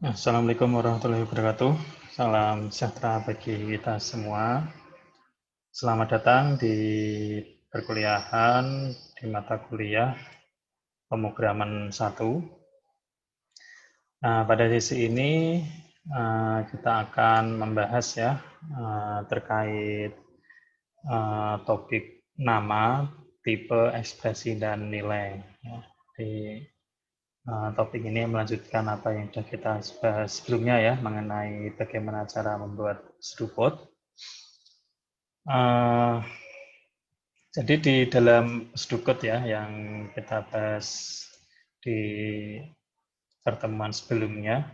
Assalamualaikum warahmatullahi wabarakatuh. Salam sejahtera bagi kita semua. Selamat datang di perkuliahan di mata kuliah pemrograman 1. Nah, pada sesi ini kita akan membahas ya terkait topik nama, tipe, ekspresi, dan nilai. Ya, di topik ini melanjutkan apa yang sudah kita bahas sebelumnya ya mengenai bagaimana cara membuat struktur. Jadi di dalam Sdukut ya yang kita bahas di pertemuan sebelumnya,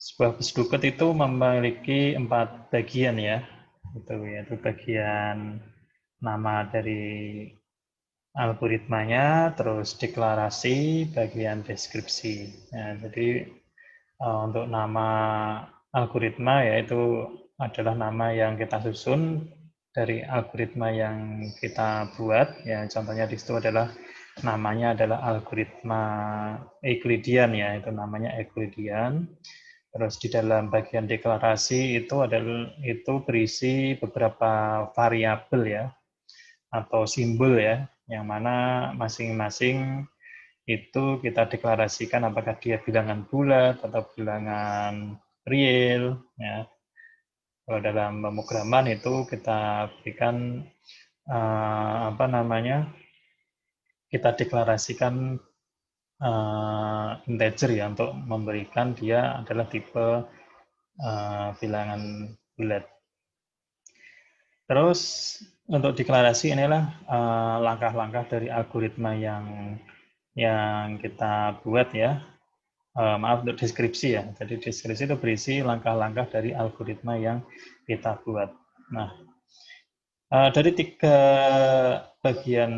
sebuah Sdukut itu memiliki 4 bagian ya, itu yaitu bagian nama dari algoritmanya, terus deklarasi, bagian deskripsi. Nah, jadi untuk nama algoritma yaitu adalah nama yang kita susun dari algoritma yang kita buat. Ya, contohnya di situ adalah namanya adalah algoritma Euclidean ya, itu namanya Euclidean. Terus di dalam bagian deklarasi itu berisi beberapa variabel ya atau simbol ya, yang mana masing-masing itu kita deklarasikan apakah dia bilangan bulat atau bilangan real ya. Kalau dalam pemrograman itu kita berikan kita deklarasikan integer ya untuk memberikan dia adalah tipe bilangan bulat. Terus untuk deklarasi inilah langkah-langkah dari algoritma yang kita buat ya. Maaf untuk deskripsi ya. Jadi deskripsi itu berisi langkah-langkah dari algoritma yang kita buat. Nah, dari 3 bagian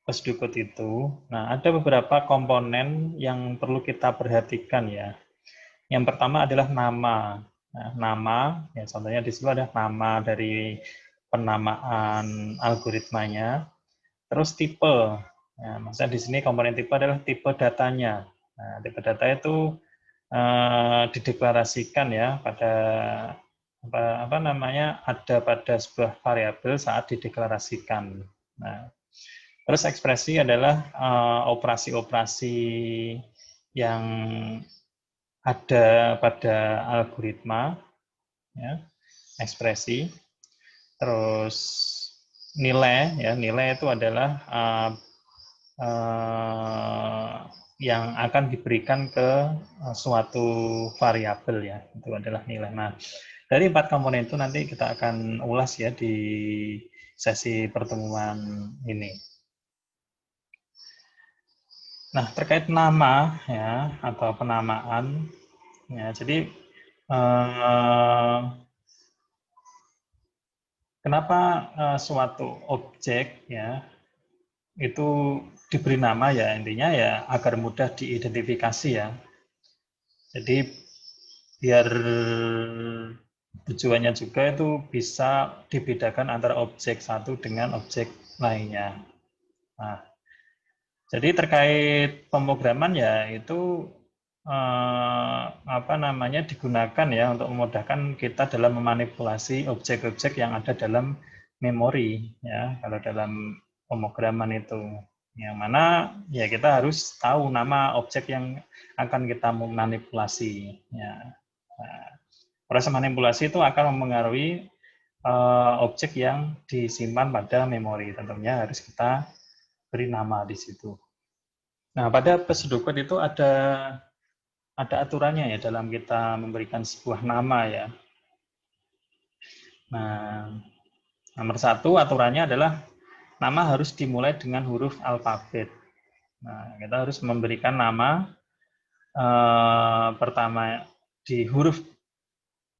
Pesdukut itu, nah ada beberapa komponen yang perlu kita perhatikan ya. Yang pertama adalah nama. Nah, nama, ya contohnya di situ ada nama dari penamaan algoritmanya. Terus tipe. Nah, maksudnya di sini komponen tipe adalah tipe datanya. Nah, tipe data itu dideklarasikan ya pada ada pada sebuah variabel saat dideklarasikan. Nah, terus ekspresi adalah operasi-operasi yang ada pada algoritma, ya, ekspresi. Terus nilai, ya nilai itu adalah yang akan diberikan ke suatu variabel ya, itu adalah nilai. Nah, dari 4 komponen itu nanti kita akan ulas ya di sesi pertemuan ini. Nah, terkait nama ya atau penamaan ya, jadi kenapa suatu objek ya itu diberi nama ya intinya ya agar mudah diidentifikasi ya. Jadi biar tujuannya juga itu bisa dibedakan antara objek satu dengan objek lainnya. Nah, jadi terkait pemrograman ya itu digunakan ya untuk memudahkan kita dalam memanipulasi objek-objek yang ada dalam memori ya kalau dalam pemrograman itu. Yang mana ya kita harus tahu nama objek yang akan kita manipulasi ya. Nah, proses manipulasi itu akan mempengaruhi objek yang disimpan pada memori. Tentunya harus kita beri nama di situ. Nah, pada Pesdukut itu ada aturannya ya dalam kita memberikan sebuah nama ya. Nah, nomor 1 aturannya adalah nama harus dimulai dengan huruf alfabet. Nah, kita harus memberikan nama pertama di huruf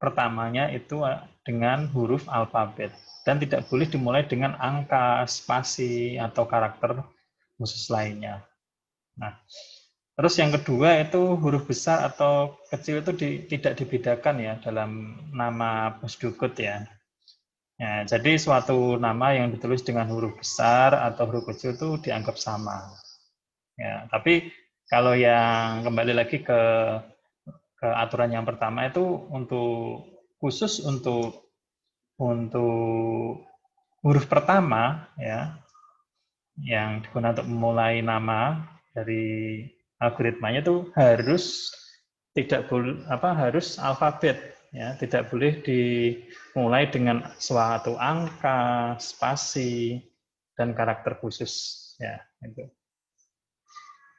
pertamanya itu dengan huruf alfabet dan tidak boleh dimulai dengan angka, spasi atau karakter khusus lainnya. Nah, terus yang kedua itu huruf besar atau kecil itu tidak dibedakan ya dalam nama Pesdukut ya. Ya, jadi suatu nama yang ditulis dengan huruf besar atau huruf kecil itu dianggap sama. Ya, tapi kalau yang kembali lagi ke ke aturan yang pertama itu khusus untuk huruf pertama ya yang digunakan untuk memulai nama dari algoritmanya itu harus alfabet ya, tidak boleh dimulai dengan suatu angka, spasi dan karakter khusus ya itu.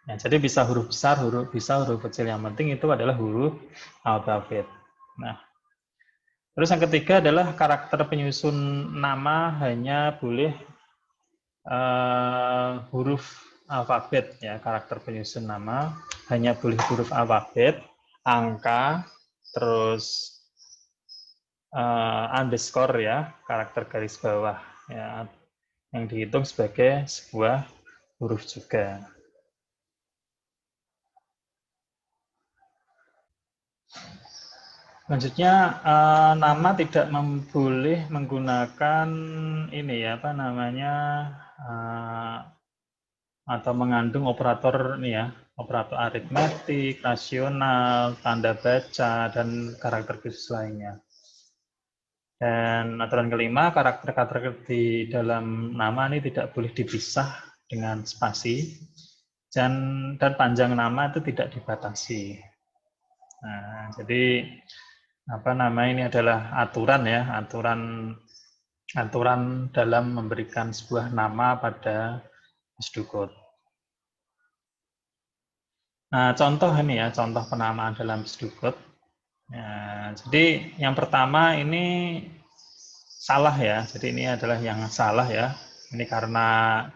Ya, jadi bisa huruf besar, huruf kecil, yang penting itu adalah huruf alfabet. Nah, terus yang ketiga adalah karakter penyusun nama hanya boleh huruf alfabet ya, karakter penyusun nama hanya boleh huruf alfabet, angka, terus underscore ya, karakter garis bawah ya, yang dihitung sebagai sebuah huruf juga. Selanjutnya nama tidak boleh menggunakan ini ya, apa namanya, atau mengandung operator nih ya, operator aritmetik, rasional, tanda baca, dan karakter khusus lainnya. Dan aturan kelima, karakter-karakter di dalam nama ini tidak boleh dipisah dengan spasi, dan panjang nama itu tidak dibatasi. Nah, jadi apa nama ini adalah aturan ya, aturan dalam memberikan sebuah nama pada Hasdukut. Nah, contoh ini ya, contoh penamaan dalam Hasdukut. Ya, jadi yang pertama ini salah ya, jadi ini adalah yang salah ya. Ini karena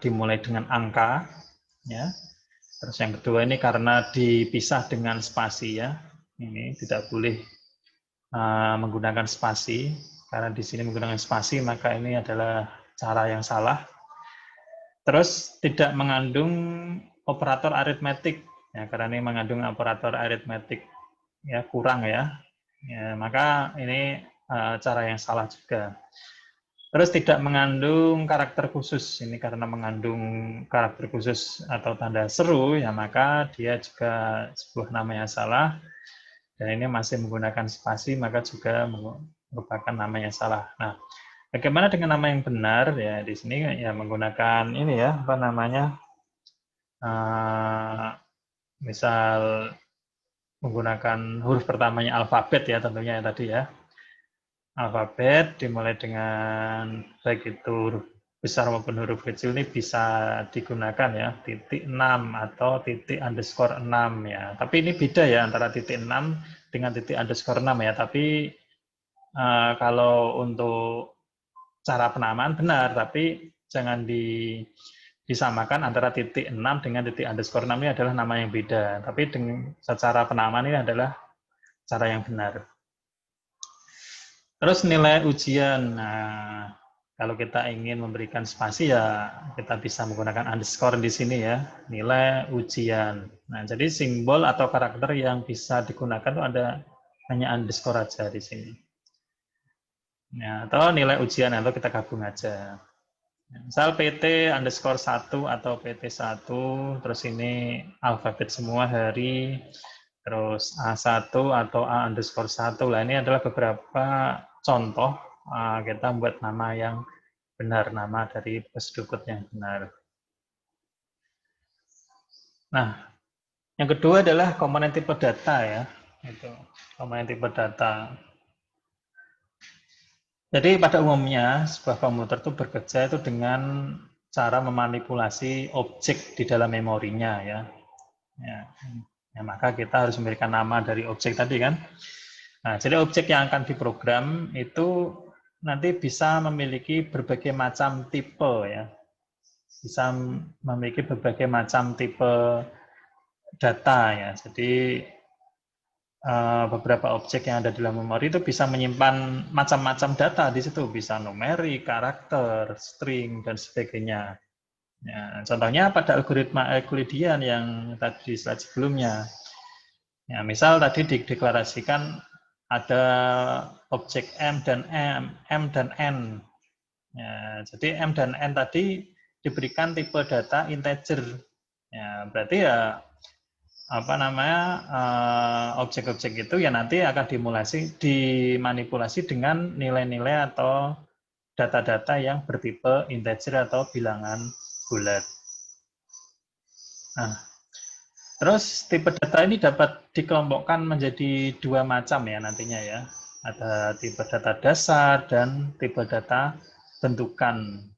dimulai dengan angka, ya. Terus yang kedua ini karena dipisah dengan spasi ya. Ini tidak boleh menggunakan spasi, karena di sini menggunakan spasi maka ini adalah cara yang salah. Terus tidak mengandung operator aritmetik ya, karena ini mengandung operator aritmetik ya, kurang ya. Ya, maka ini cara yang salah juga. Terus tidak mengandung karakter khusus, ini karena mengandung karakter khusus atau tanda seru ya, maka dia juga sebuah nama yang salah. Dan ini masih menggunakan spasi, maka juga merupakan nama yang salah. Nah, bagaimana dengan nama yang benar ya, di sini ya menggunakan ini ya, apa namanya, misal menggunakan huruf pertamanya alfabet ya, tentunya ya tadi ya. Alfabet dimulai dengan baik itu huruf besar maupun huruf kecil ini bisa digunakan ya, titik 6 atau titik underscore 6 ya. Tapi ini beda ya antara titik 6 dengan titik underscore 6 ya. Tapi kalau untuk cara penamaan benar, tapi jangan disamakan antara titik 6 dengan titik underscore 6 ini adalah nama yang beda. Tapi dengan secara penamaan ini adalah cara yang benar. Terus nilai ujian. Nah, kalau kita ingin memberikan spasi ya kita bisa menggunakan underscore di sini ya, nilai ujian. Nah, jadi simbol atau karakter yang bisa digunakan itu ada hanya underscore aja di sini. Ya, atau nilai ujian atau kita gabung aja. Misal PT underscore 1 atau PT 1, terus ini alfabet semua hari, terus A1 atau A underscore 1. Lah ini adalah beberapa contoh kita buat nama yang benar, nama dari Hasdukut yang benar. Nah, yang kedua adalah komponen tipe data ya. Itu komponen tipe data. Jadi pada umumnya sebuah komputer itu bekerja itu dengan cara memanipulasi objek di dalam memorinya ya. Ya, maka kita harus memberikan nama dari objek tadi kan. Nah, jadi objek yang akan diprogram itu nanti bisa memiliki berbagai macam tipe ya. Bisa memiliki berbagai macam tipe data ya. Jadi beberapa objek yang ada dalam memori itu bisa menyimpan macam-macam data di situ, bisa numerik, karakter, string dan sebagainya. Ya, contohnya pada algoritma Euclidean yang tadi slide sebelumnya. Ya, misal tadi dideklarasikan ada objek M dan N. Ya, jadi M dan N tadi diberikan tipe data integer. Ya, berarti ya objek-objek itu ya nanti akan dimanipulasi dengan nilai-nilai atau data-data yang bertipe integer atau bilangan bulat. Nah, terus tipe data ini dapat dikelompokkan menjadi dua macam ya nantinya ya. Ada tipe data dasar dan tipe data bentukan.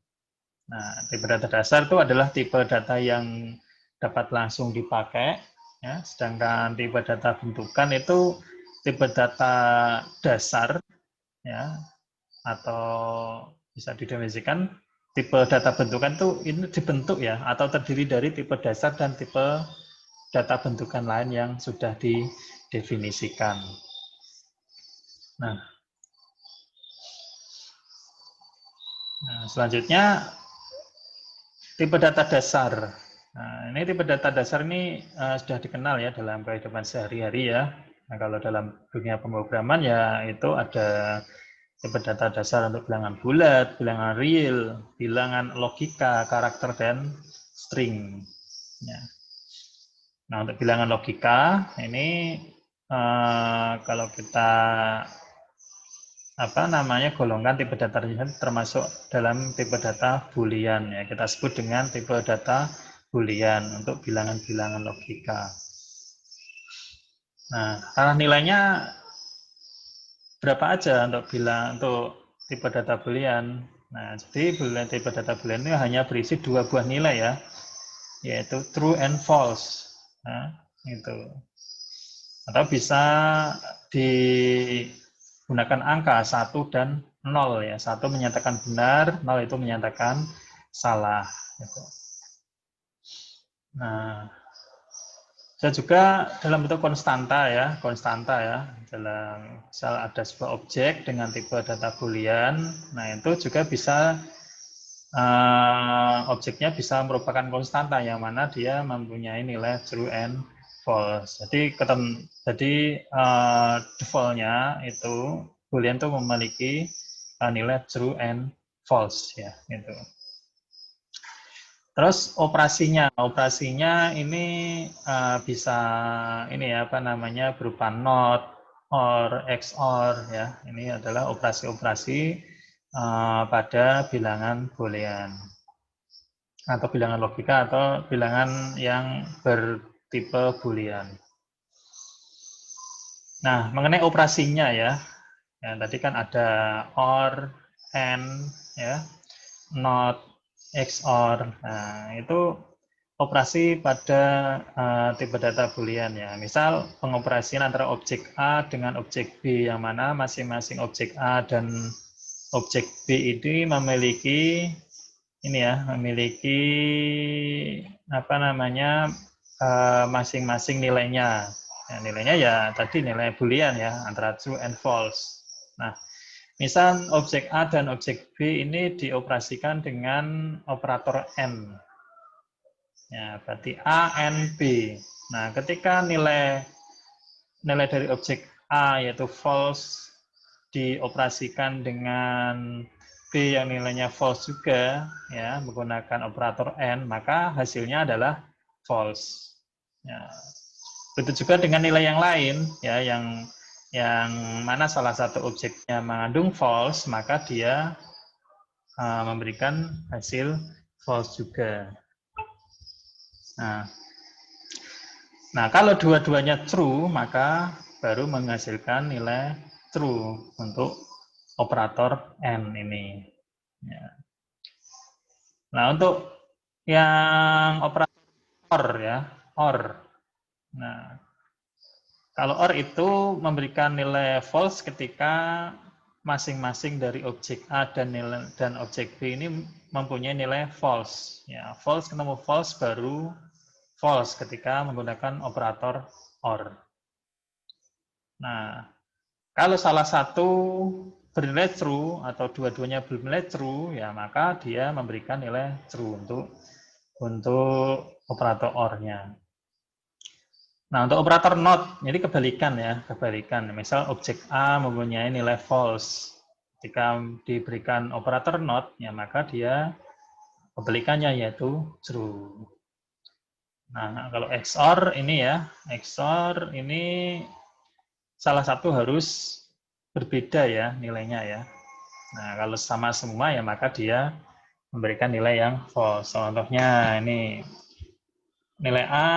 Nah, tipe data dasar itu adalah tipe data yang dapat langsung dipakai, ya. Sedangkan tipe data bentukan itu tipe data dasar, ya, atau bisa didefinisikan tipe data bentukan itu ini dibentuk ya, atau terdiri dari tipe dasar dan tipe data bentukan lain yang sudah didefinisikan. Nah, selanjutnya tipe data dasar. Nah, ini tipe data dasar ini sudah dikenal ya dalam kehidupan sehari-hari ya. Nah, kalau dalam dunia pemrograman ya itu ada tipe data dasar untuk bilangan bulat, bilangan real, bilangan logika, karakter, dan string. Ya. Nah, untuk bilangan logika ini kalau kita golongkan tipe data termasuk dalam tipe data boolean ya, kita sebut dengan tipe data boolean untuk bilangan-bilangan logika. Nah, arah nilainya berapa aja untuk tipe data boolean. Nah, jadi tipe data boolean ini hanya berisi dua buah nilai ya, yaitu true and false. Nah, itu. Atau bisa digunakan angka 1 dan 0 ya. 1 menyatakan benar, 0 itu menyatakan salah. Gitu. Nah, saya juga dalam bentuk konstanta ya. Dalam misal ada sebuah objek dengan tipe data boolean, nah itu juga bisa objeknya bisa merupakan konstanta yang mana dia mempunyai nilai true and false. Jadi defaultnya itu boolean itu memiliki nilai true and false ya gitu. Terus operasinya ini bisa berupa not, or, XOR ya. Ini adalah operasi-operasi pada bilangan boolean atau bilangan logika atau bilangan yang bertipe boolean. Nah, mengenai operasinya ya, tadi kan ada or, and, ya, not, XOR. Nah, itu operasi pada tipe data boolean ya. Misal pengoperasian antara objek A dengan objek B yang mana masing-masing objek A dan objek B ini memiliki masing-masing nilainya. Ya, nilainya ya tadi nilai boolean ya antara true and false. Nah, misal objek A dan objek B ini dioperasikan dengan operator AND. Ya, berarti A, N, B. Nah, ketika nilai dari objek A yaitu false dioperasikan dengan B yang nilainya false juga, ya, menggunakan operator AND, maka hasilnya adalah false. Ya. Begitu juga dengan nilai yang lain, ya, yang mana salah satu objeknya mengandung false, maka dia memberikan hasil false juga. Nah, kalau dua-duanya true, maka baru menghasilkan nilai true untuk operator AND ini. Ya. Nah, untuk yang operator OR ya, OR. Nah, kalau OR itu memberikan nilai false ketika masing-masing dari objek A dan objek B ini mempunyai nilai false. Ya, false ketemu false baru false ketika menggunakan operator OR. Nah, kalau salah satu bernilai true atau dua-duanya bernilai true, ya maka dia memberikan nilai true untuk operator OR-nya. Nah, untuk operator not, jadi kebalikan. Misal objek A mempunyai nilai false. Ketika diberikan operator not, ya maka dia kebalikannya yaitu true. Nah, kalau XOR ini ya, XOR ini salah satu harus berbeda ya nilainya ya. Nah, kalau sama semua ya maka dia memberikan nilai yang false. Contohnya ini nilai A,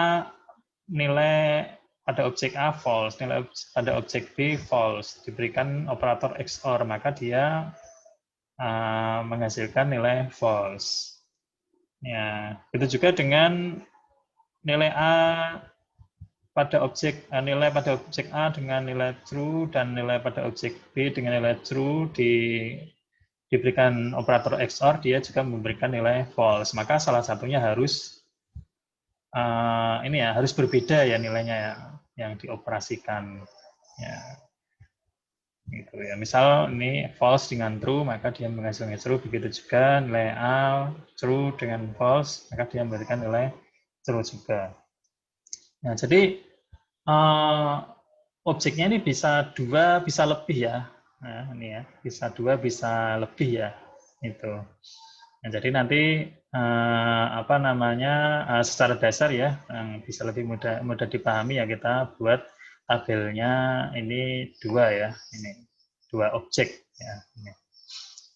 nilai pada objek A false, nilai pada objek B false, diberikan operator XOR, maka dia menghasilkan nilai false. Ya, itu juga dengan nilai A pada objek nilai pada objek A dengan nilai true dan nilai pada objek B dengan nilai true diberikan operator XOR, dia juga memberikan nilai false. Maka salah satunya harus ini ya harus berbeda ya nilainya ya, yang dioperasikan. Ya, gitu ya. Misal ini false dengan true, maka dia menghasilkan true. Begitu juga nilai A true dengan false, maka dia memberikan nilai true juga. Nah, jadi objeknya ini bisa dua, bisa lebih ya. Nah, ini ya, bisa dua, bisa lebih ya. Itu. Nah, jadi nanti apa namanya secara dasar ya, yang bisa lebih mudah dipahami ya, kita buat tabelnya ini dua ya, ini dua objek ya. Ini.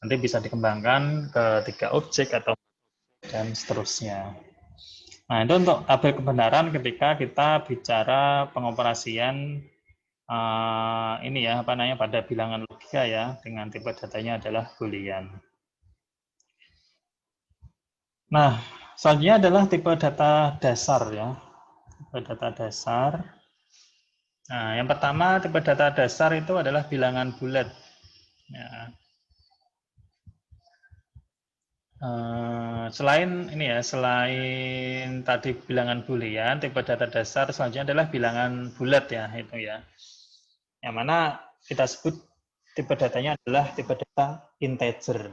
Nanti bisa dikembangkan ke 3 objek atau dan seterusnya. Nah, itu untuk tabel kebenaran ketika kita bicara pengoperasian ini ya, apa namanya, pada bilangan logika ya, dengan tipe datanya adalah Boolean. Nah, selanjutnya adalah tipe data dasar ya. Tipe data dasar. Nah, yang pertama tipe data dasar itu adalah bilangan bulat. Ya. Selain ini ya, selain tadi bilangan boolean, tipe data dasar selanjutnya adalah bilangan bulat ya, itu ya. Yang mana kita sebut tipe datanya adalah tipe data integer.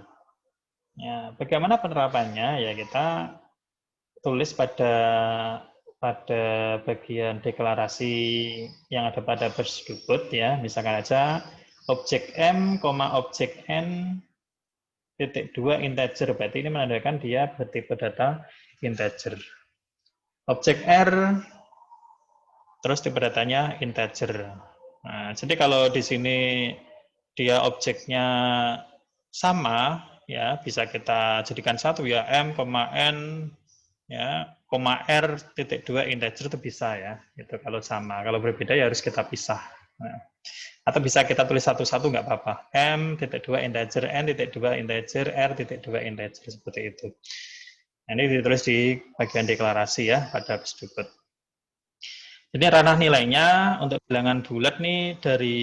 Ya, bagaimana penerapannya? Ya kita tulis pada bagian deklarasi yang ada pada bersedubut ya. Misalkan aja objek M, objek N titik 2 integer, berarti ini menandakan dia bertipe data integer. Objek R, terus tipe datanya integer. Nah, jadi kalau di sini dia objeknya sama, ya bisa kita jadikan satu ya, M, N, ya, R titik 2 integer itu bisa ya, itu kalau sama. Kalau berbeda ya harus kita pisah. Nah, atau bisa kita tulis satu-satu nggak apa-apa. M titik 2 integer, N titik 2 integer, R titik 2 integer, seperti itu. Nah, ini ditulis di bagian deklarasi ya pada bersedubut. Jadi ranah nilainya untuk bilangan bulat nih dari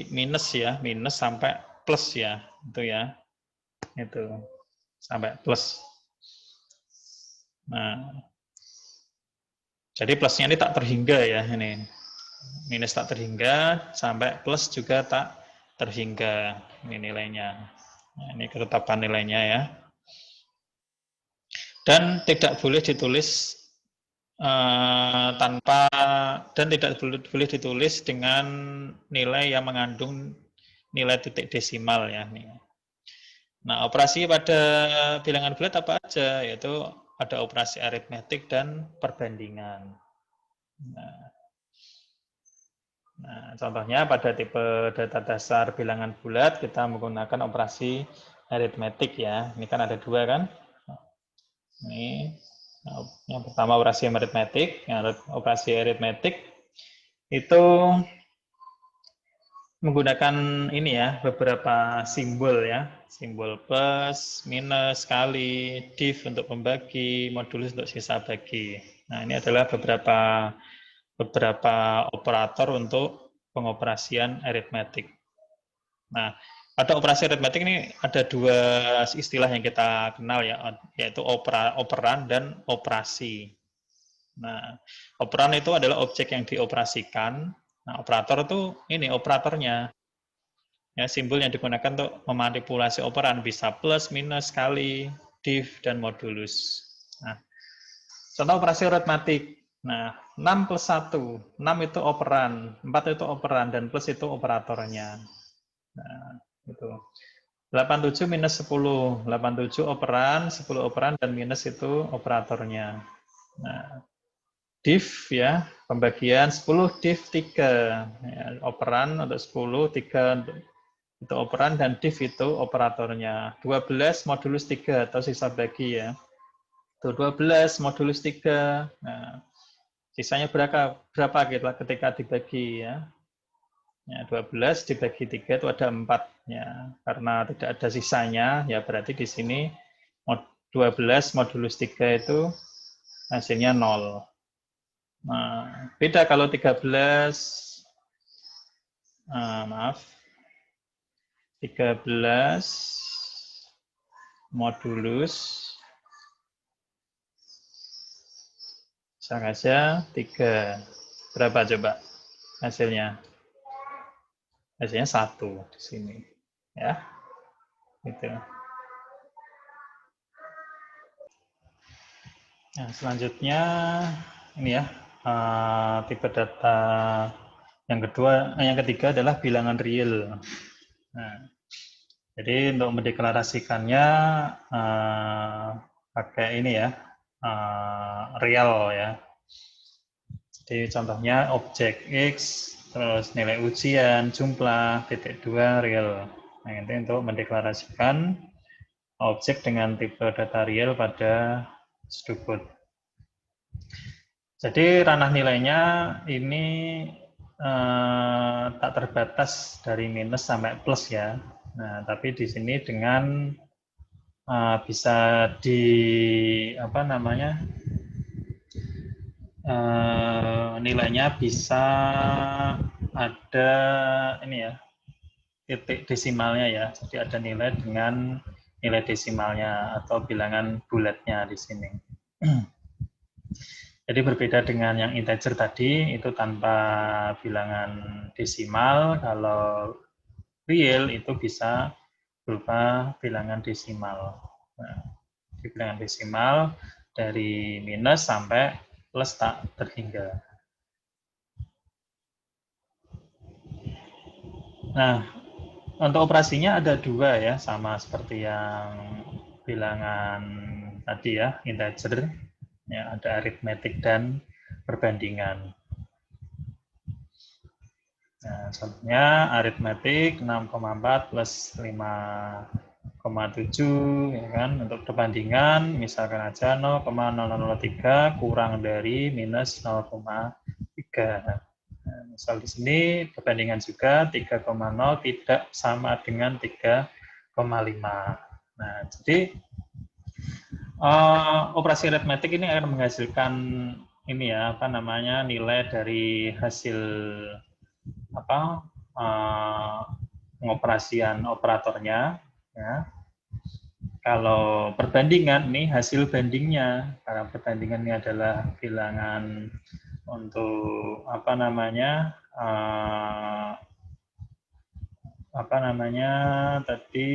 minus ya, minus sampai plus ya, itu ya, itu sampai plus. Nah, jadi plusnya ini tak terhingga ya, ini minus tak terhingga sampai plus juga tak terhingga, ini nilainya. Nah, ini ketetapan nilainya ya. Dan tidak boleh ditulis tanpa, dan tidak boleh ditulis dengan nilai yang mengandung nilai titik desimal ya. Nah, operasi pada bilangan bulat apa aja? Yaitu ada operasi aritmetik dan perbandingan. Nah, contohnya pada tipe data dasar bilangan bulat kita menggunakan operasi aritmetik ya. Ini kan ada dua kan? Ini yang pertama operasi aritmetik. Yang operasi aritmetik itu menggunakan ini ya, beberapa simbol ya, simbol plus, minus, kali, div untuk pembagi, modulus untuk sisa bagi. Nah, ini adalah beberapa operator untuk pengoperasian aritmetik. Nah, pada operasi aritmetik ini ada dua istilah yang kita kenal ya, yaitu operan dan operasi. Nah, operan itu adalah objek yang dioperasikan. Nah, operator itu ini operatornya. Ya, simbol yang digunakan untuk memanipulasi operan bisa plus, minus, kali, div, dan modulus. Nah, contoh operasi aritmetik. Nah, 6 plus 1. 6 itu operan, 4 itu operan, dan plus itu operatornya. Nah, itu. 87 minus 10. 87 operan, 10 operan, dan minus itu operatornya. Nah, div ya, pembagian 10 div 3 ya, operan untuk 10, 3 itu operan dan div itu operatornya. 12 modulus 3 atau sisa bagi ya. Itu 12 modulus 3. Nah, sisanya berapa ketika dibagi ya. Ya, 12 dibagi 3 itu ada 4 ya. Karena tidak ada sisanya ya berarti di sini 12 modulus 3 itu hasilnya 0. Nah, beda kalau 13 maaf. 13 modulus sama saja 3. Berapa coba hasilnya? Hasilnya 1 di sini. Ya. Gitu. Nah, selanjutnya ini ya, tipe data yang ketiga adalah bilangan real. Nah, jadi untuk mendeklarasikannya pakai ini ya, real ya. Jadi contohnya objek X, terus nilai ujian, jumlah, titik 2, real. Nah, itu untuk mendeklarasikan objek dengan tipe data real pada Sdukut. Jadi ranah nilainya ini tak terbatas dari minus sampai plus ya. Nah, tapi di sini dengan bisa di apa namanya nilainya bisa ada ini ya titik desimalnya ya. Jadi ada nilai dengan nilai desimalnya atau bilangan bulatnya di sini. Jadi berbeda dengan yang integer tadi, itu tanpa bilangan desimal. Kalau real itu bisa berupa bilangan desimal. Nah, di bilangan desimal dari minus sampai plus tak terhingga. Nah, untuk operasinya ada 2 ya, sama seperti yang bilangan tadi ya, integer. Ya, ada aritmetik dan perbandingan. Nah, contohnya aritmetik 6,4 plus 5,7 ya kan. Untuk perbandingan misalkan aja 0,0003 kurang dari minus 0,3. Nah, misal di sini perbandingan juga 3,0 tidak sama dengan 3,5. Nah, jadi operasi aritmetik ini akan menghasilkan ini ya apa namanya nilai dari hasil apa pengoperasian operatornya ya. Kalau perbandingan ini hasil bandingnya, karena perbandingan ini adalah bilangan untuk apa namanya tadi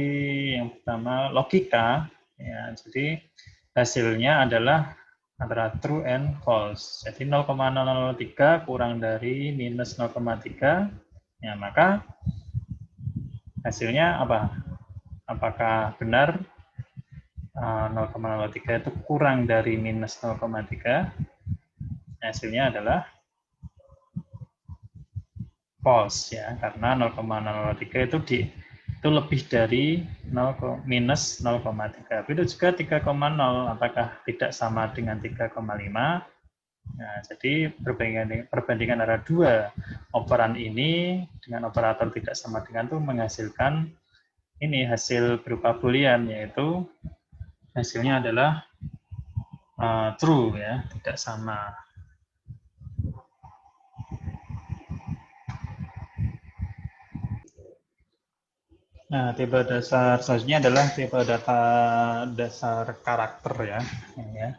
yang pertama logika ya. Jadi hasilnya adalah antara true and false. Jadi 0,003 kurang dari minus 0,3 ya, maka hasilnya apa? Apakah benar 0,03 itu kurang dari minus 0,3? Hasilnya adalah false ya, karena 0,03 itu lebih dari minus 0,3. Begitu juga 3,0, apakah tidak sama dengan 3,5? Nah, jadi perbandingan antara 2 operan ini dengan operator tidak sama dengan itu menghasilkan ini hasil berupa boolean, yaitu hasilnya adalah true ya, tidak sama. Nah, tipe dasar selanjutnya adalah tipe data dasar karakter ya. Ini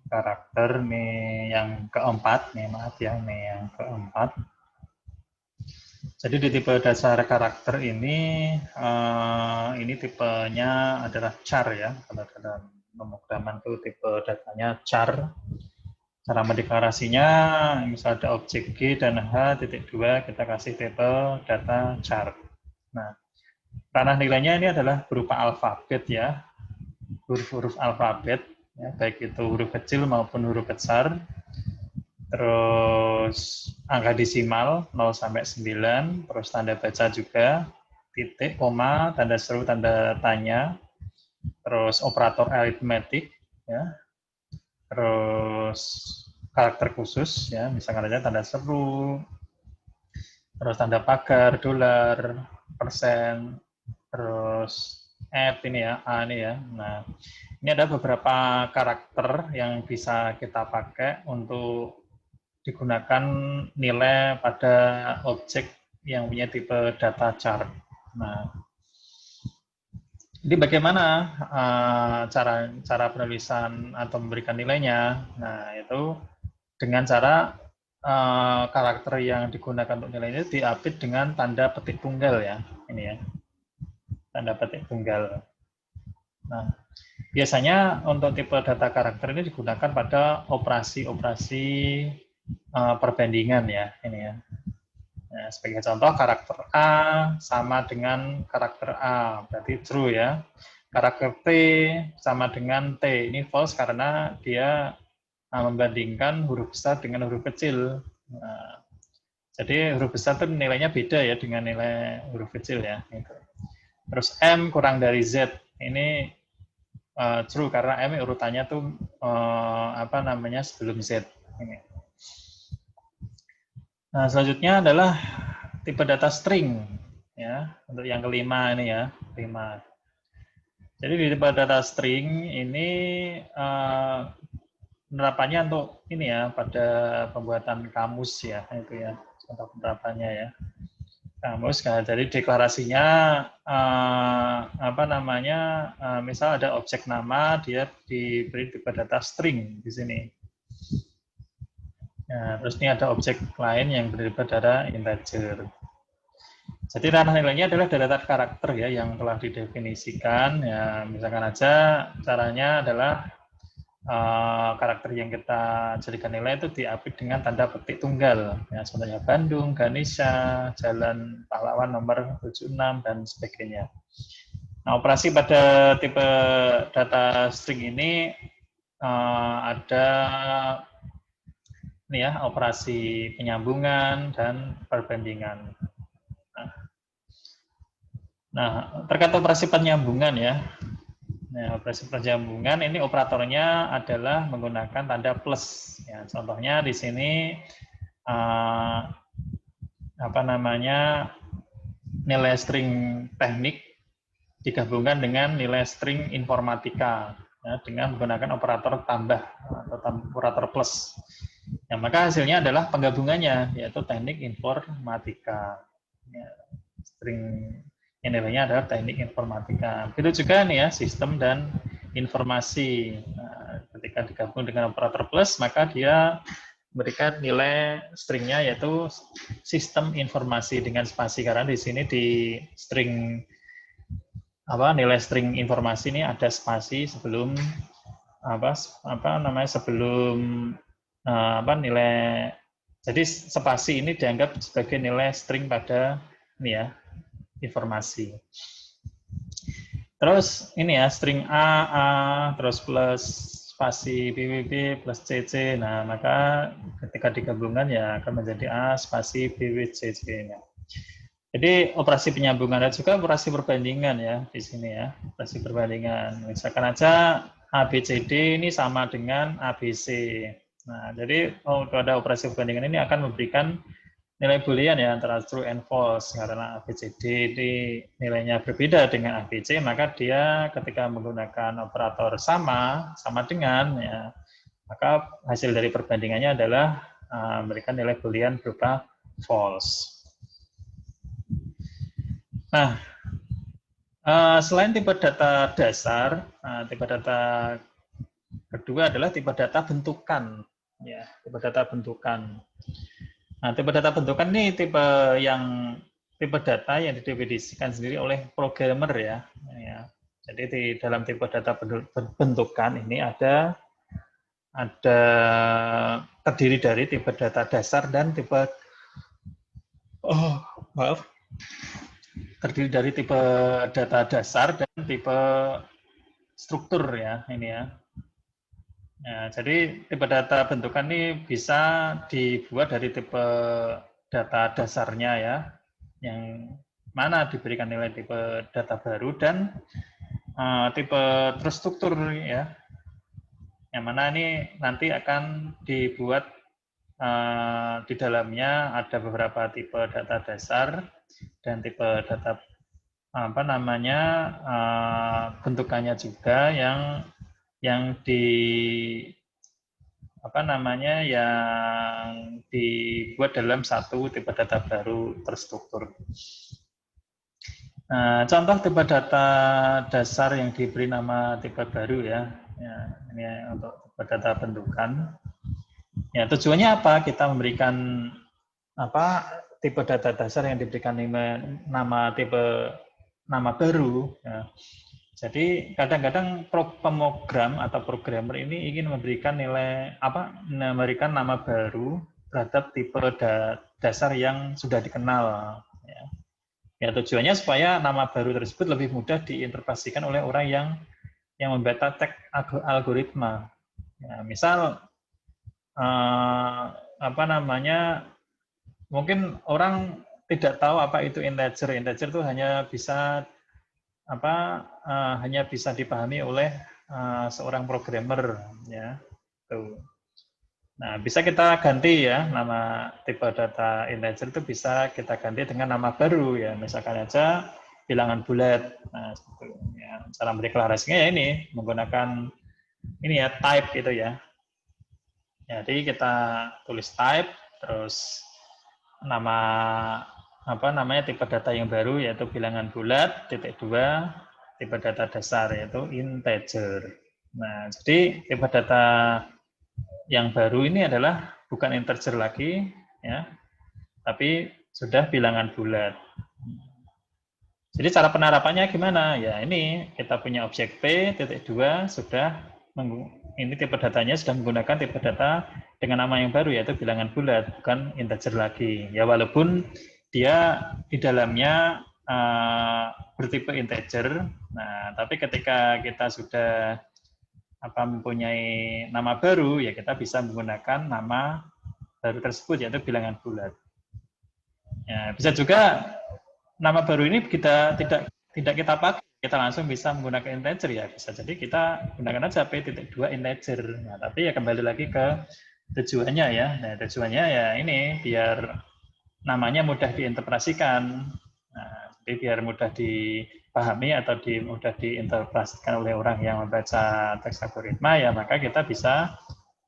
karakter nih yang keempat nih, maaf ya, nih yang keempat. Jadi di tipe dasar karakter ini tipenya adalah char ya. Kalau dalam pemrograman itu tipe datanya char. Cara mendeklarasinya, misal ada objek G dan H titik 2, kita kasih tipe data char. Nah, ranah nilainya ini adalah berupa alfabet ya, huruf-huruf alfabet. ya, baik itu huruf kecil maupun huruf besar. Terus angka desimal 0 sampai 9, terus tanda baca juga, titik, koma, tanda seru, tanda tanya, terus operator aritmetik, ya, terus karakter khusus, ya, misalkan aja tanda seru, terus tanda pagar, dolar, persen, terus ini ya, A ini ya. Nah, ini ada beberapa karakter yang bisa kita pakai untuk digunakan nilai pada objek yang punya tipe data chart. Nah, jadi bagaimana cara penulisan atau memberikan nilainya? Nah, itu dengan cara karakter yang digunakan untuk nilainya diapit dengan tanda petik tunggal ya, ini ya, tanda petik tunggal. Nah, biasanya untuk tipe data karakter ini digunakan pada operasi-operasi perbandingan ya, ini ya. Nah, sebagai contoh, karakter A sama dengan karakter A, berarti true ya. Karakter T sama dengan T, ini false karena dia membandingkan huruf besar dengan huruf kecil. Nah, jadi huruf besar itu nilainya beda ya dengan nilai huruf kecil ya. Terus M kurang dari Z, ini true karena M urutannya tuh sebelum Z. Nah, selanjutnya adalah tipe data string ya, untuk yang kelima ini ya, 5. Jadi di tipe data string ini penerapannya untuk ini ya, pada pembuatan kamus ya, itu ya, contoh penerapannya ya. Kamus, nah, jadi deklarasinya misal ada objek nama, dia diberi tipe data string di sini. Nah, terus ini ada objek lain yang berdasarkan data integer. Jadi ranah nilainya adalah data karakter ya yang telah didefinisikan. Ya, misalkan aja caranya adalah karakter yang kita jadikan nilai itu diapit dengan tanda petik tunggal. Ya, contohnya Bandung, Ganesha, Jalan Pahlawan nomor 76 dan sebagainya. Nah, operasi pada tipe data string ini ada ini ya, operasi penyambungan dan perbandingan. Nah, terkait operasi penyambungan ya. Nah, operasi penyambungan ini operatornya adalah menggunakan tanda plus. Ya, contohnya di sini nilai string teknik digabungkan dengan nilai string informatika ya, dengan menggunakan operator tambah atau operator plus. Ya, maka hasilnya adalah penggabungannya yaitu teknik informatika. Ya, string yang nilainya adalah teknik informatika. Begitu juga nih ya, sistem dan informasi. Nah, ketika digabung dengan operator plus, maka dia memberikan nilai stringnya yaitu sistem informasi dengan spasi, karena di sini di string nilai string informasi ini ada spasi sebelum nilai. Jadi spasi ini dianggap sebagai nilai string pada ini ya, informasi. Terus ini ya, string A, terus plus spasi BWB plus CC. Nah, maka ketika digabungkan ya akan menjadi A spasi BW CC. Nah, jadi operasi penyambungan dan juga operasi perbandingan ya di sini ya, operasi perbandingan. Misalkan aja ABCD ini sama dengan ABC. Nah, jadi pada operasi perbandingan ini akan memberikan nilai boolean ya antara true and false, karena ABCD ini nilainya berbeda dengan ABC, maka dia ketika menggunakan operator sama dengan ya, maka hasil dari perbandingannya adalah memberikan nilai boolean berupa false. Nah, selain tipe data dasar, tipe data kedua adalah tipe data bentukan ya, tipe data bentukan. Nah, tipe data bentukan ini tipe data yang didefinisikan sendiri oleh programmer ya. Jadi di dalam tipe data bentukan ini ada terdiri dari tipe data dasar dan terdiri dari tipe data dasar dan tipe struktur ya, ini ya. Ya, jadi tipe data bentukan ini bisa dibuat dari tipe data dasarnya ya, yang mana diberikan nilai tipe data baru dan tipe terstruktur ya, yang mana ini nanti akan dibuat di dalamnya ada beberapa tipe data dasar dan tipe data apa namanya bentukannya juga yang di apa namanya yang dibuat dalam satu tipe data baru terstruktur. Nah, contoh tipe data dasar yang diberi nama tipe baru ya, ini untuk tipe data bentukan. Ya, tujuannya apa? Kita memberikan apa tipe data dasar yang diberikan nama tipe nama baru. Ya. Jadi kadang-kadang pemrogram atau programmer ini ingin memberikan memberikan nama baru terhadap tipe dasar yang sudah dikenal. Ya. Ya, tujuannya supaya nama baru tersebut lebih mudah diinterpretasikan oleh orang yang membaca teks algoritma. Ya, misal apa namanya, mungkin orang tidak tahu apa itu integer. Integer itu hanya bisa hanya bisa dipahami oleh seorang programmer ya. Tuh. Nah, bisa kita ganti ya nama tipe data integer itu bisa kita ganti dengan nama baru ya. Misalkan aja bilangan bulat. Nah, ya. Cara mendeklarasinya ya ini menggunakan ini ya type gitu ya. Jadi kita tulis type terus nama apa namanya tipe data yang baru yaitu bilangan bulat titik 2 tipe data dasar yaitu integer. Nah, jadi tipe data yang baru ini adalah bukan integer lagi ya, tapi sudah bilangan bulat. Jadi cara penerapannya gimana? Ya ini kita punya objek P titik 2 sudah ini tipe datanya sudah menggunakan tipe data dengan nama yang baru yaitu bilangan bulat bukan integer lagi. Ya walaupun dia di dalamnya bertipe integer. Nah, tapi ketika kita sudah mempunyai nama baru ya kita bisa menggunakan nama baru tersebut yaitu bilangan bulat. Ya, bisa juga nama baru ini kita tidak kita pakai, kita langsung bisa menggunakan integer ya bisa. Jadi kita gunakan aja p.2 integer. Nah, tapi ya kembali lagi ke tujuannya ya. Nah, tujuannya ya ini biar namanya mudah diinterpretasikan. Nah, jadi biar mudah dipahami atau mudah diinterpretasikan oleh orang yang membaca teks algoritma ya maka kita bisa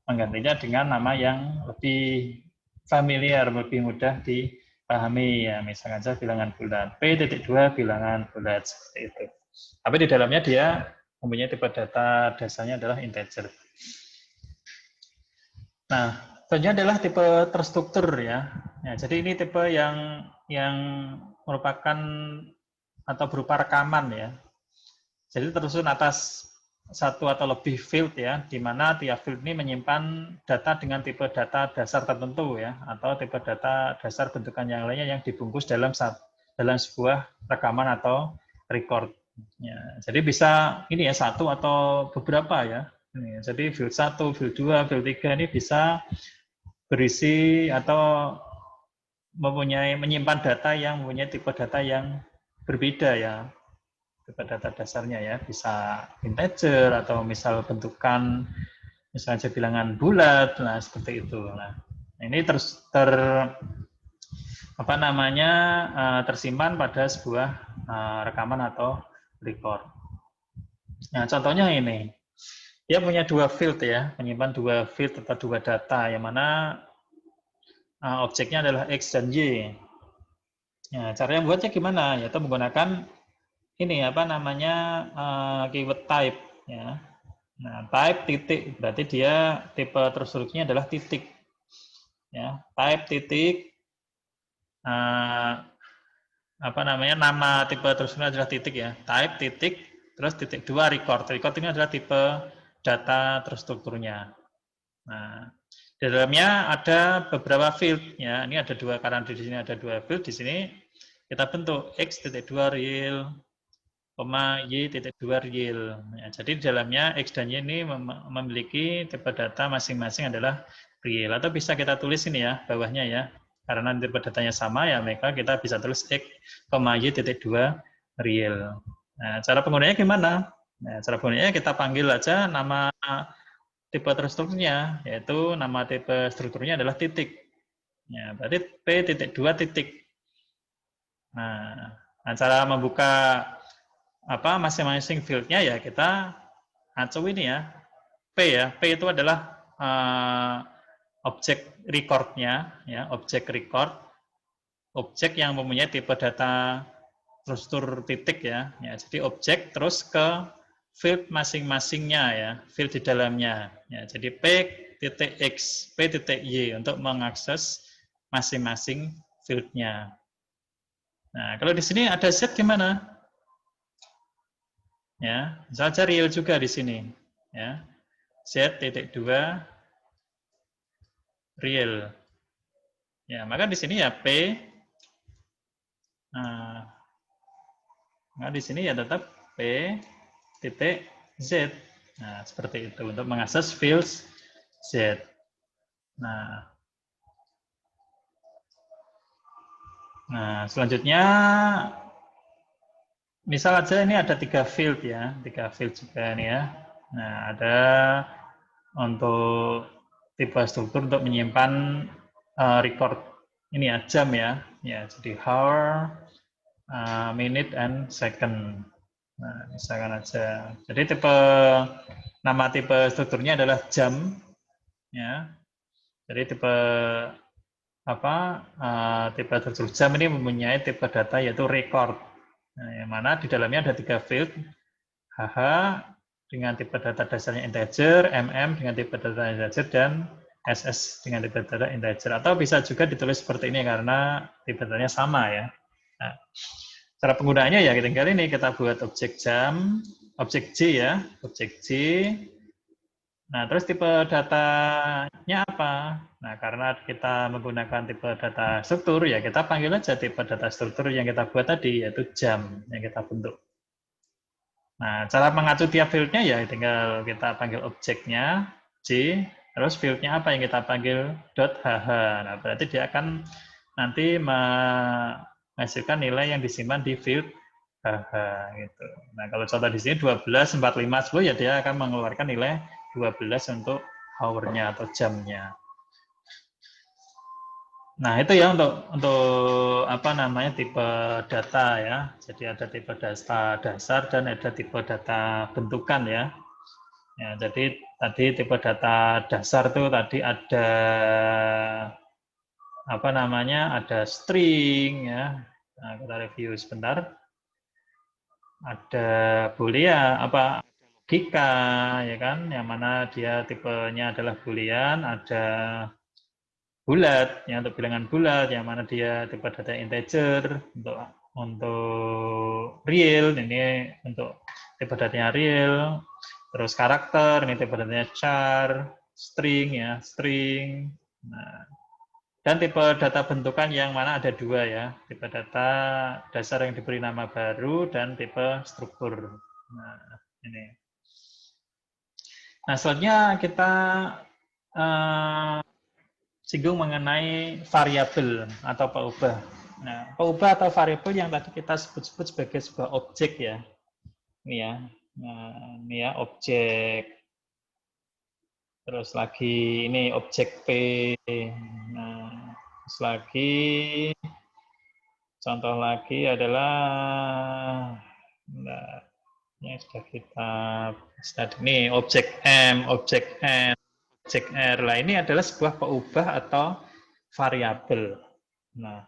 menggantinya dengan nama yang lebih familiar, lebih mudah dipahami ya, misalnya saja bilangan bulat P.2 bilangan bulat seperti itu. Tapi di dalamnya dia mempunyai tipe data dasarnya adalah integer. Nah, selanjutnya adalah tipe terstruktur ya. Ya, jadi ini tipe yang merupakan atau berupa rekaman ya. Jadi tersusun atas satu atau lebih field ya, di mana tiap field ini menyimpan data dengan tipe data dasar tertentu ya, atau tipe data dasar bentukan yang lainnya yang dibungkus dalam sebuah rekaman atau record. Ya, jadi bisa ini ya satu atau beberapa ya. Jadi field 1, field 2, field 3 ini bisa berisi atau menyimpan data yang mempunyai tipe data yang berbeda ya. Tipe data dasarnya ya, bisa integer atau misal bentukan misalnya bilangan bulat, nah seperti itu. Nah, ini tersimpan pada sebuah rekaman atau record. Nah, contohnya ini. Dia punya dua field ya, menyimpan dua field atau dua data yang mana objeknya adalah X dan Y. Nah, caranya buatnya gimana? Yaitu menggunakan ini keyword type ya. Nah, type titik berarti dia tipe terstrukturnya adalah titik. Ya, type titik nama tipe terstrukturnya adalah titik ya. Type titik terus titik 2 record. Record ini adalah tipe data terstrukturnya. Nah, di dalamnya ada beberapa field ya. Ini ada dua, karena di sini ada dua field, di sini kita bentuk X.2 real, y.2 real. Ya, jadi di dalamnya X dan Y ini memiliki tipe data masing-masing adalah real. Atau bisa kita tulis ini ya, bawahnya ya. Karena tipe datanya sama ya, maka kita bisa tulis X, y.2 real. Nah, cara penggunaannya gimana? Nah, cara penggunaannya kita panggil aja nama tipe strukturnya, yaitu nama tipe strukturnya adalah titik. Ya, berarti P.2 titik. Nah, cara membuka masing-masing field-nya ya kita acuh ini ya. P ya. P itu adalah objek record-nya ya, objek record. Objek yang mempunyai tipe data struktur titik ya. Ya, jadi objek terus ke field masing-masingnya ya, field di dalamnya. Ya, jadi P.X, P.Y untuk mengakses masing-masing field-nya. Nah, kalau di sini ada Z gimana? Ya, saja real juga di sini. Ya, Z.2 real. Ya, maka di sini ya P. Nah, di sini ya tetap P.Z. Nah, seperti itu untuk mengakses fields Z. Nah, selanjutnya misal aja ini ada 3 field ya, 3 field juga nih ya. Nah, ada untuk tipe struktur untuk menyimpan record ini ya, jam ya. Ya, jadi hour, minute, and second. Nah, misalkan aja. Jadi nama tipe strukturnya adalah jam ya. Jadi tipe tipe struktur jam ini mempunyai tipe data yaitu record. Nah, yang mana di dalamnya ada 3 field, HH dengan tipe data dasarnya integer, MM dengan tipe data integer, dan SS dengan tipe data integer. Atau bisa juga ditulis seperti ini karena tipe datanya sama ya. Nah, cara penggunaannya ya tinggal ini kita buat objek jam, objek J ya, objek J. Nah, terus tipe datanya apa? Nah, karena kita menggunakan tipe data struktur, ya kita panggil aja tipe data struktur yang kita buat tadi, yaitu jam yang kita bentuk. Nah, cara mengacu tiap field-nya ya tinggal kita panggil objeknya, J, terus field-nya apa yang kita panggil .hh. Nah, berarti dia akan nanti menghasilkan nilai yang disimpan di field HH gitu. Nah, kalau contoh di sini 12, 45, 10 ya dia akan mengeluarkan nilai 12 untuk hour-nya atau jamnya. Nah, itu ya untuk tipe data ya. Jadi ada tipe data dasar dan ada tipe data bentukan ya. Ya, jadi tadi tipe data dasar itu tadi ada ada string ya. Nah, kita review sebentar. Ada boolean logika ya kan, yang mana dia tipenya adalah boolean, ada bulat ya untuk bilangan bulat, yang mana dia tipe data integer, untuk real ini untuk tipe datanya real, terus karakter ini tipe datanya char, string ya string. Nah, dan tipe data bentukan yang mana ada 2 ya, tipe data dasar yang diberi nama baru dan tipe struktur. Nah, ini. Nah, selanjutnya kita singgung mengenai variabel atau peubah. Nah, peubah atau variabel yang tadi kita sebut sebagai sebuah objek ya. Ini ya. Nah, ini ya objek. Terus lagi ini objek P. Nah, terus lagi contoh lagi adalah yang sudah kita ini objek M, objek N, objek R. Lah ini adalah sebuah peubah atau variabel. Nah,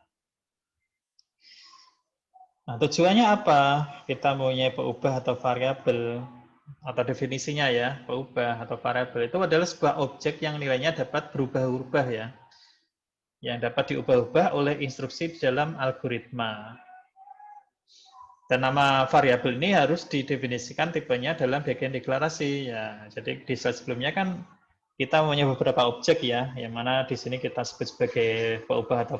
tujuannya apa? Kita mempunyai peubah atau variabel atau definisinya ya, peubah atau variabel itu adalah sebuah objek yang nilainya dapat berubah-ubah ya. Yang dapat diubah-ubah oleh instruksi di dalam algoritma. Dan nama variabel ini harus didefinisikan tipenya dalam bagian deklarasi ya. Jadi di slide sebelumnya kan kita punya beberapa objek ya, yang mana di sini kita sebut sebagai peubah atau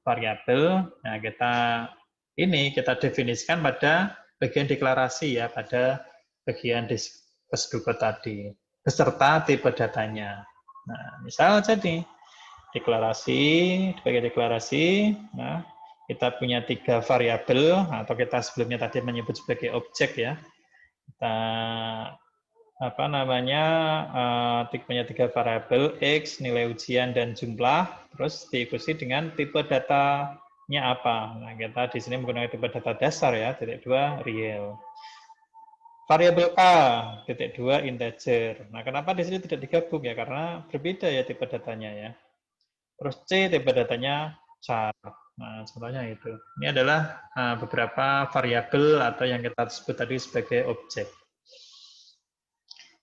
variabel. Nah, kita definisikan pada bagian deklarasi ya pada bagian Kesduko tadi beserta tipe datanya. Nah, misal jadi deklarasi, sebagai deklarasi, nah, kita punya 3 variabel atau kita sebelumnya tadi menyebut sebagai objek ya. Kita apa namanya punya 3 variabel x, nilai ujian dan jumlah, terus diikuti dengan tipe datanya apa. Nah, kita di sini menggunakan tipe data dasar ya, titik 2 real. Variabel k, titik 2 integer. Nah, kenapa di sini tidak digabung ya? Karena berbeda ya tipe datanya ya. Terus c, tipe datanya char. Nah, contohnya itu. Ini adalah beberapa variabel atau yang kita sebut tadi sebagai objek.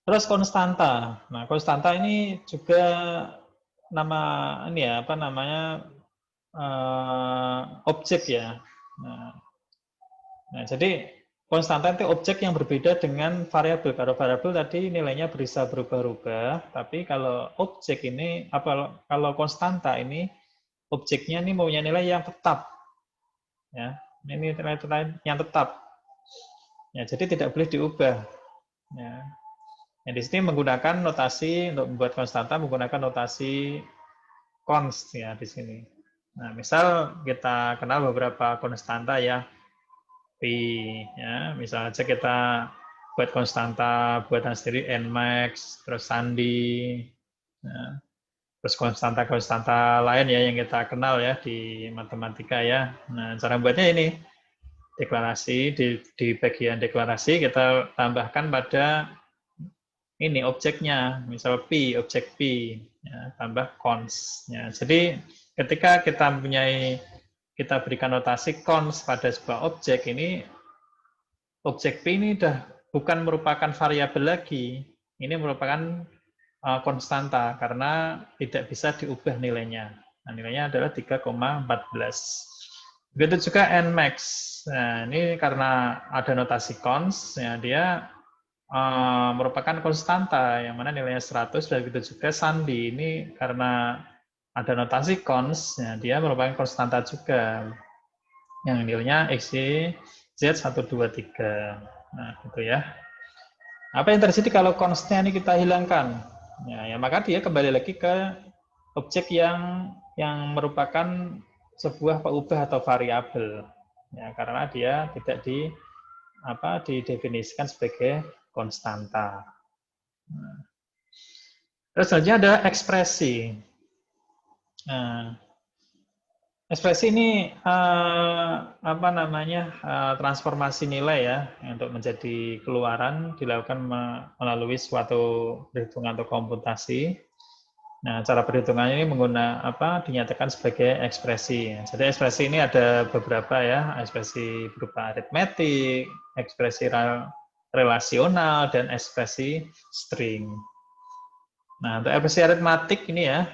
Terus konstanta. Nah, konstanta ini juga nama ini ya, apa namanya? Objek ya. Nah, jadi konstanta itu objek yang berbeda dengan variabel. Kalau variabel tadi nilainya bisa berubah-ubah, tapi kalau objek ini kalau konstanta ini objeknya ini punya nilai yang tetap. Ya, ini nilai yang tetap. Ya, jadi tidak boleh diubah. Ya. Yang di sini menggunakan notasi untuk membuat konstanta menggunakan notasi const ya di sini. Nah, misal kita kenal beberapa konstanta ya. Pi ya, misal aja kita buat konstanta buatan sendiri nmax, terus sandi, ya. Terus konstanta-konstanta lain ya yang kita kenal ya di matematika ya. Nah, cara buatnya ini deklarasi di bagian deklarasi kita tambahkan pada ini objeknya, misal pi, objek pi, ya, tambah const. Ya. Jadi ketika kita berikan notasi const pada sebuah objek ini, objek P ini sudah bukan merupakan variabel lagi. Ini merupakan konstanta karena tidak bisa diubah nilainya. Nah, nilainya adalah 3,14. Begitu juga nmax. Nah, ini karena ada notasi const, ya, dia merupakan konstanta yang mana nilainya 100 dan begitu juga sandi. Ini karena ada notasi const, ya, dia merupakan konstanta juga yang nilainya x, y, z 1, 2, 3. Nah, gitu ya. Apa yang terjadi kalau constnya ini kita hilangkan? Ya, maka dia kembali lagi ke objek yang merupakan sebuah pengubah atau variabel. Ya, karena dia tidak didefinisikan sebagai konstanta. Nah. Terus selanjutnya ada ekspresi. Nah, ekspresi ini transformasi nilai ya untuk menjadi keluaran dilakukan melalui suatu perhitungan atau komputasi. Nah, cara perhitungannya ini dinyatakan sebagai ekspresi. Jadi ekspresi ini ada beberapa ya, ekspresi berupa aritmetik, ekspresi relasional dan ekspresi string. Nah, untuk ekspresi aritmetik ini ya,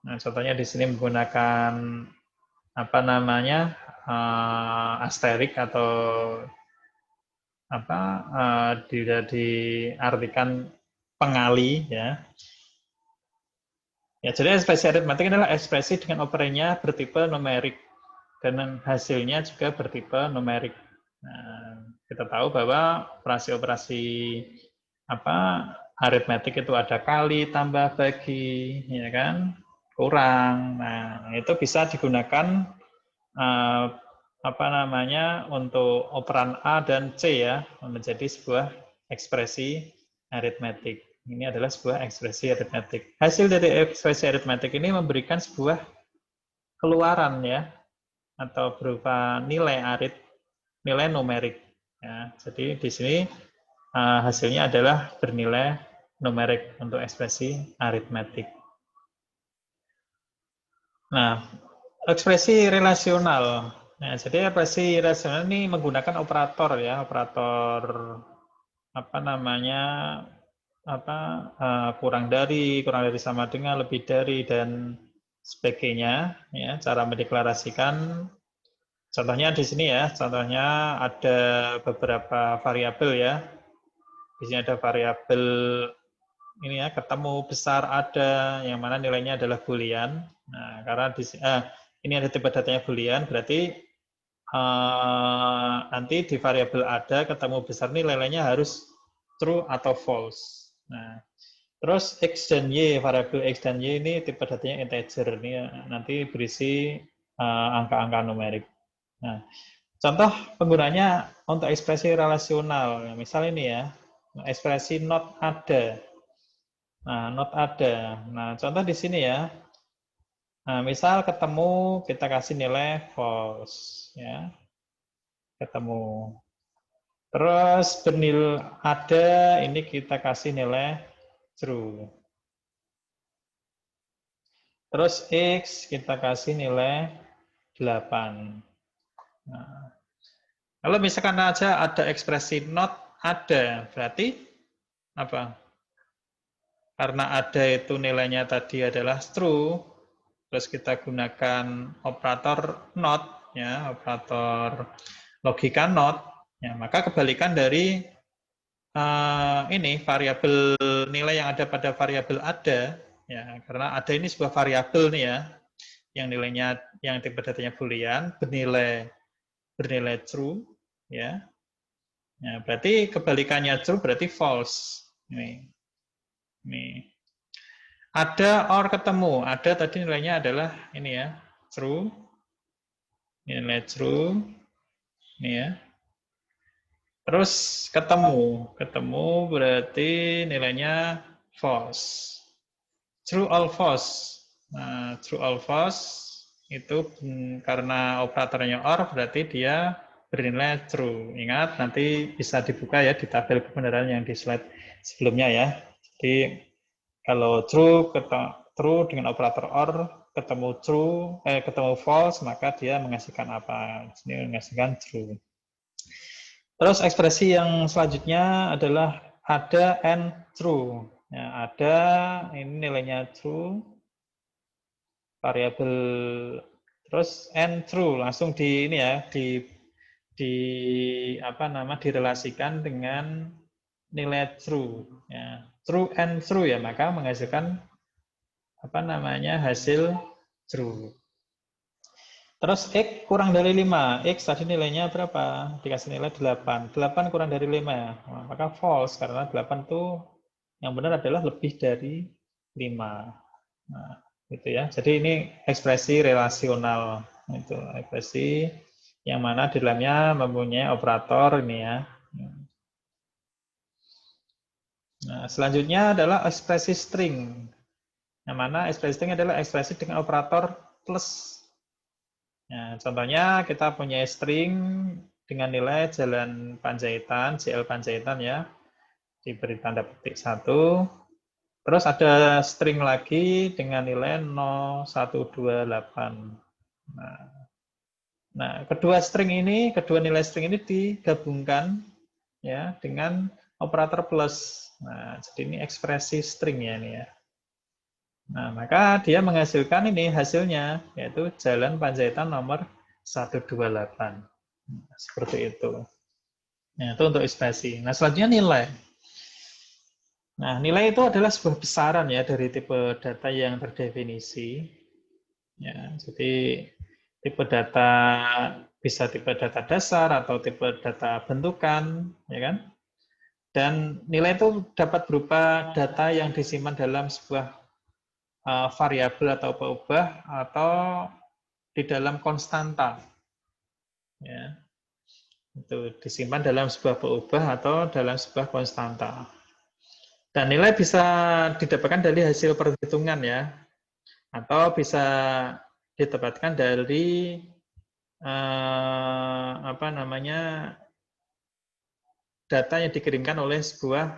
nah contohnya di sini menggunakan asterik atau diartikan pengali ya. Ya, jadi ekspresi aritmetik adalah ekspresi dengan operannya bertipe numerik dan hasilnya juga bertipe numerik. Nah, kita tahu bahwa operasi-operasi aritmetik itu ada kali, tambah, bagi, ya kan, kurang. Nah, itu bisa digunakan untuk operan A dan C ya, menjadi sebuah ekspresi aritmetik. Ini adalah sebuah ekspresi aritmetik. Hasil dari ekspresi aritmetik ini memberikan sebuah keluaran ya, atau berupa nilai numerik. Ya. Jadi di sini hasilnya adalah bernilai numerik untuk ekspresi aritmetik. Nah, ekspresi relasional. Nah, jadi ekspresi relasional ini menggunakan operator ya, operator kurang dari sama dengan, lebih dari dan sebagainya ya. Cara mendeklarasikan contohnya di sini ya, contohnya ada beberapa variabel ya. Di sini ada variabel ini ya, ketemu, besar, ada, yang mana nilainya adalah boolean. Nah, karena ini ada tipe datanya boolean, berarti nanti di variabel ada ketemu besar nilainya harus true atau false. Nah, terus X dan Y, variabel X dan Y ini tipe datanya integer. Ini nanti berisi angka-angka numerik. Nah, contoh penggunanya untuk ekspresi relasional. Misal ini ya, ekspresi not ada. Nah, not ada. Nah, contoh di sini ya. Nah, misal ketemu kita kasih nilai false ya. Ketemu. Terus bernilai ada ini kita kasih nilai true. Terus X kita kasih nilai 8. Nah, kalau misalkan aja ada ekspresi not ada, berarti apa? Karena ada itu nilainya tadi adalah true, terus kita gunakan operator not, ya, operator logika not, ya, maka kebalikan dari ini variabel nilai yang ada pada variabel ada, ya, karena ada ini sebuah variabel nih ya, yang nilainya yang tipe datanya boolean bernilai true, ya. Ya, berarti kebalikannya true berarti false. Ini. Ada or ketemu. Ada tadi nilainya adalah ini ya, true. Nilai true. Ini ya. Terus ketemu. Ketemu berarti nilainya false. True or false. Nah, true or false itu karena operatornya or berarti dia bernilai true. Ingat nanti bisa dibuka ya di tabel kebenaran yang di slide sebelumnya ya. Jadi kalau true dengan operator or ketemu ketemu false maka dia menghasilkan apa? Ini menghasilkan true. Terus ekspresi yang selanjutnya adalah ada and true. Ya, ada ini nilainya true variabel terus and true langsung di ini ya di apa nama direlasikan dengan nilai true ya. True and true ya maka menghasilkan apa namanya hasil true. Terus X kurang dari 5. X tadi nilainya berapa? Dikasih nilai 8. 8 kurang dari 5. Nah, maka false karena 8 itu yang benar adalah lebih dari 5. Nah, gitu ya. Jadi ini ekspresi relasional. Itu ekspresi yang mana di dalamnya mempunyai operator ini ya. Nah, selanjutnya adalah ekspresi string. Yang mana ekspresi string adalah ekspresi dengan operator plus. Nah, contohnya kita punya string dengan nilai jalan Panjaitan, JL Panjaitan ya, diberi tanda petik 1. Terus ada string lagi dengan nilai 0128. Nah, kedua nilai string ini digabungkan ya dengan operator plus. Nah, jadi ini ekspresi string ya ini ya. Nah, maka dia menghasilkan ini hasilnya, yaitu jalan Panjaitan nomor 128. Nah, seperti itu. Nah, itu untuk ekspresi. Nah, selanjutnya nilai. Nah, nilai itu adalah sebuah besaran ya dari tipe data yang terdefinisi. Ya, jadi tipe data bisa tipe data dasar atau tipe data bentukan, ya kan? Dan nilai itu dapat berupa data yang disimpan dalam sebuah variabel atau peubah atau di dalam konstanta. Ya. Itu disimpan dalam sebuah peubah atau dalam sebuah konstanta. Dan nilai bisa didapatkan dari hasil perhitungan ya. Atau bisa didapatkan dari apa namanya data yang dikirimkan oleh sebuah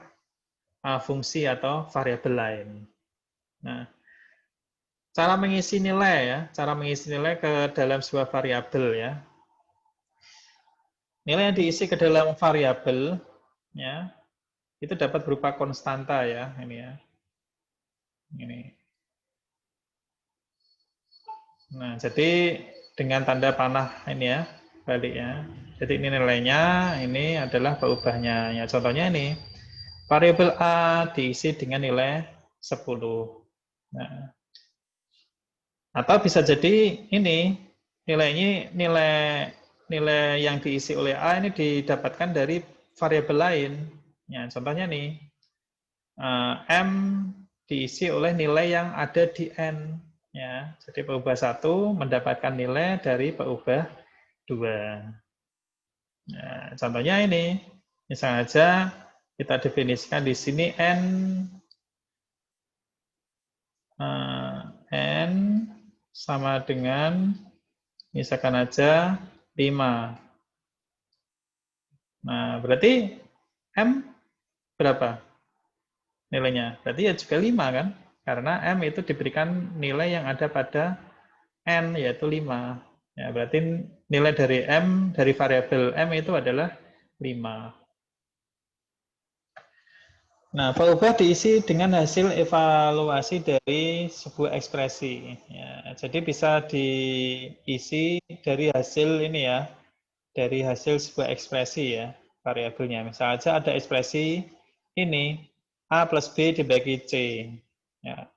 fungsi atau variabel lain. Nah, cara mengisi nilai ke dalam sebuah variabel ya. Nilai yang diisi ke dalam variabel ya, itu dapat berupa konstanta ya, ini ya. Ini. Nah, jadi dengan tanda panah ini ya, balik ya. Jadi ini nilainya, ini adalah peubahnya. Ya, contohnya ini. Variabel A diisi dengan nilai 10. Nah, atau bisa jadi ini nilainya nilai yang diisi oleh A ini didapatkan dari variabel lain. Ya, contohnya nih, M diisi oleh nilai yang ada di N. Ya, jadi pengubah 1 mendapatkan nilai dari pengubah 2. Nah, contohnya ini, misalnya saja kita definisikan di sini N sama dengan, misalkan aja 5. Nah, berarti M berapa nilainya? Berarti ya juga 5 kan? Karena M itu diberikan nilai yang ada pada N, yaitu 5. Ya, berarti nilai dari M, dari variabel M itu adalah 5. Nah, pengubah diisi dengan hasil evaluasi dari sebuah ekspresi. Ya, jadi bisa diisi dari hasil ini ya, dari hasil sebuah ekspresi ya, variabelnya. Misalnya aja ada ekspresi ini, A plus B dibagi C. Ya,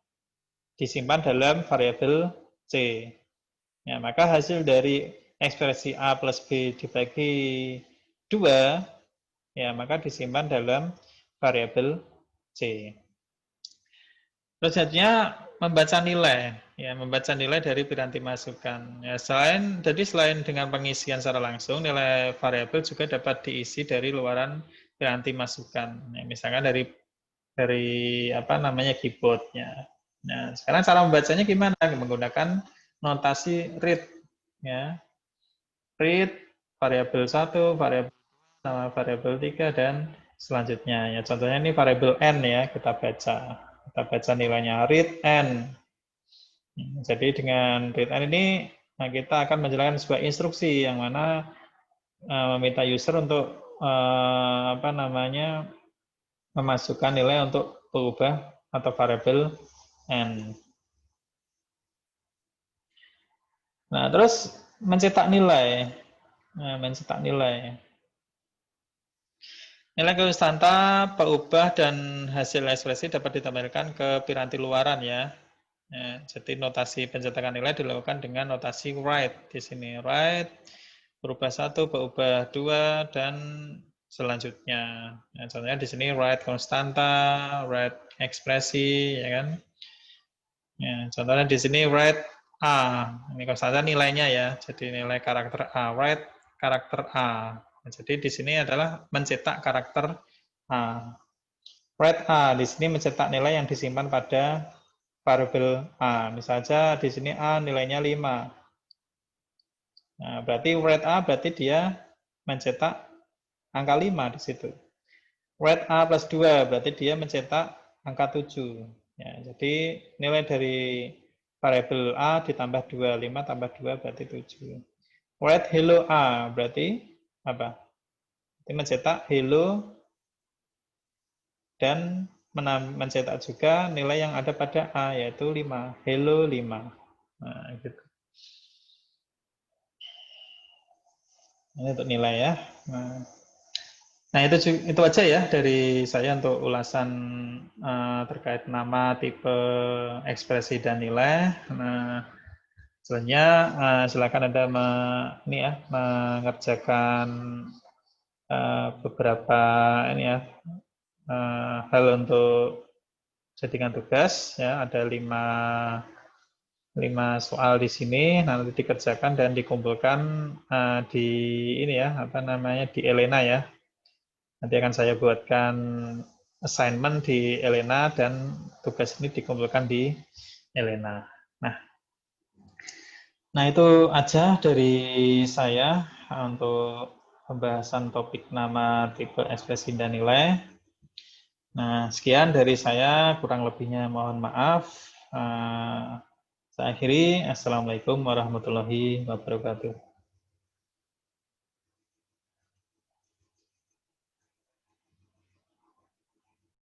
disimpan dalam variabel C. Ya, maka hasil dari ekspresi A plus B dibagi 2, ya, maka disimpan dalam variabel C. Terus selanjutnya membaca nilai, ya, membaca nilai dari piranti masukan. Ya, selain dengan pengisian secara langsung, nilai variabel juga dapat diisi dari luaran piranti masukan. Ya, misalkan dari apa namanya keyboardnya. Nah, sekarang cara membacanya gimana? Menggunakan notasi read, ya. Read variabel 1, variabel sama variabel 3 dan selanjutnya. Ya, contohnya ini variabel n ya, kita baca. Kita baca nilainya read n. Jadi dengan read n ini kita akan menjalankan sebuah instruksi yang mana meminta user untuk apa namanya memasukkan nilai untuk pengubah atau variabel n. Nah, terus mencetak nilai. Nah, mencetak nilai. Nilai konstanta, pengubah, dan hasil ekspresi dapat ditampilkan ke piranti luaran ya. Ya, jadi notasi pencetakan nilai dilakukan dengan notasi write di sini. Write, berubah 1, berubah 2, dan selanjutnya. Ya, contohnya di sini write konstanta, write ekspresi, ya kan. Ya, contohnya di sini write A. Ini konstanta nilainya ya. Jadi nilai karakter A. Write karakter A. Nah, jadi di sini adalah mencetak karakter A. Write A. Di sini mencetak nilai yang disimpan pada variabel A. Misalnya di sini A nilainya 5. Nah, berarti write A berarti dia mencetak angka 5 di situ. Write A plus 2 berarti dia mencetak angka 7. Ya, jadi nilai dari variabel A ditambah 2, 5 tambah 2 berarti 7. Write hello A berarti apa? Berarti mencetak hello dan mencetak juga nilai yang ada pada A yaitu 5. Hello 5. Nah, gitu. Ini untuk nilai ya. Nah itu aja ya dari saya untuk ulasan terkait nama, tipe, ekspresi dan nilai. Nah, selanjutnya silakan Anda mengerjakan beberapa ini ya hal untuk jadikan tugas ya. Ada 5 soal di sini nanti dikerjakan dan dikumpulkan di ini ya apa namanya di Elena ya. Nanti akan saya buatkan assignment di Elena dan tugas ini dikumpulkan di Elena. Nah itu aja dari saya untuk pembahasan topik nama, tipe, ekspresi, dan nilai. Nah sekian dari saya, kurang lebihnya mohon maaf. Saya akhiri. Assalamualaikum warahmatullahi wabarakatuh.